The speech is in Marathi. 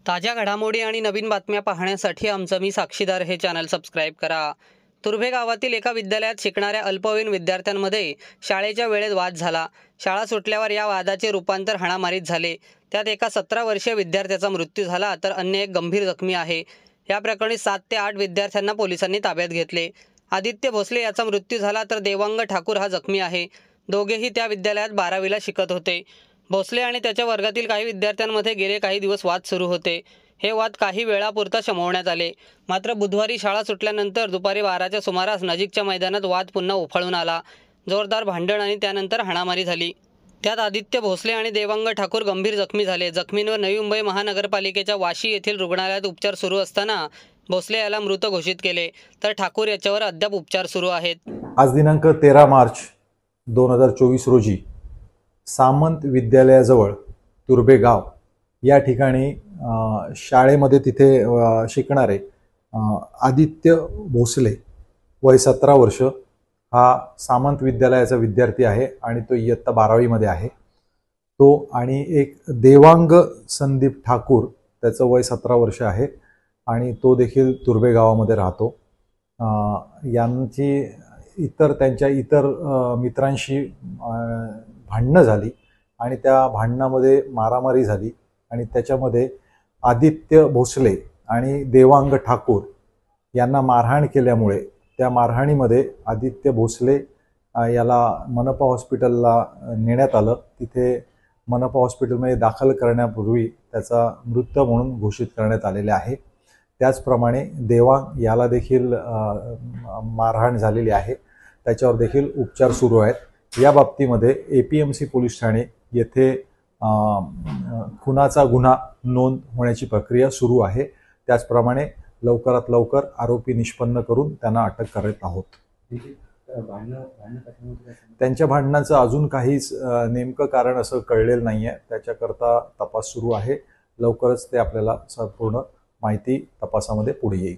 ताज्या घडामोडी आणि नवीन बातम्या पाहण्यासाठी आमचं मी साक्षीदार हे चॅनल सबस्क्राईब करा। तुर्भे गावातील एका विद्यालयात शिकणाऱ्या अल्पवयीन विद्यार्थ्यांमध्ये शाळेच्या वेळेत वाद झाला। शाळा सुटल्यावर या वादाचे रूपांतर हाणामारीत झाले। त्यात एका 17 वर्षीय विद्यार्थ्याचा मृत्यू झाला तर अन्य एक गंभीर जखमी आहे। या प्रकरणी 7 ते 8 विद्यार्थ्यांना पोलिसांनी ताब्यात घेतले। आदित्य भोसले याचा मृत्यू झाला तर देवांग ठाकूर हा जखमी आहे। दोघेही त्या विद्यालयात 12वीला शिकत होते। भोसले आणि त्याच्या वर्गातील काही विद्यार्थ्यांमध्ये गेले काही दिवस वाद सुरू होते। हे वाद काही वेळापुरता शमवण्यात आले, मात्र बुधवारी शाळा सुटल्यानंतर दुपारी 12च्या सुमारास नजीकच्या मैदानात वाद पुन्हा उफाळून आला। जोरदार भांडण आणि त्यानंतर हाणामारी झाली। त्यात आदित्य भोसले आणि देवांग ठाकूर गंभीर जखमी झाले। जखमींवर नवी मुंबई महानगरपालिकेच्या वाशी येथील रुग्णालयात उपचार सुरू असताना भोसले याला मृत घोषित केले, तर ठाकूर याच्यावर अद्याप उपचार सुरू आहेत। आज दिनांक 13 मार्च 2024 रोजी सामंत विद्यालयाजवळ तुर्भे गाव या ठिकाणी शाळेमध्ये तिथे शिकणारे आदित्य भोसले वय 17 वर्ष हा सामंत विद्यालयाचा विद्यार्थी आहे आणि तो इयत्ता 12वी मध्ये आहे। तो आणि एक देवांग संदीप ठाकूर त्याचं वय 17 वर्ष आहे आणि तो देखील तुर्भे गावामध्ये राहतो। यांची त्यांच्या इतर मित्रांशी भांडणं झाली आणि त्या भांडणामध्ये मारामारी झाली आणि त्याच्यामध्ये आदित्य भोसले आणि देवांग ठाकूर यांना मारहाण केल्यामुळे त्या मारहाणीमध्ये आदित्य भोसले याला मनपा हॉस्पिटलला नेण्यात आलं। तिथे मनपा हॉस्पिटलमध्ये दाखल करण्यापूर्वी त्याचा मृत म्हणून घोषित करण्यात आलेले आहे। त्याचप्रमाणे देवांग याला देखील मारहाण झालेली आहे, त्याच्यावर देखील उपचार सुरू आहेत। या बाबतीमध्ये APMC पोलीस ठाणे येथे खुनाचा गुन्हा नोंद होण्याची प्रक्रिया सुरू आहे। त्याचप्रमाणे लवकरात लवकर आरोपी निष्पन्न करून त्यांना अटक करत आहोत। त्यांच्या भांडणाचं अजून काहीच नेमकं कारण असं कळलेलं नाहीये, त्याच्याकरता तपास सुरू आहे। लवकरच ते आपल्याला संपूर्ण माहिती तपासामध्ये पुढे येईल।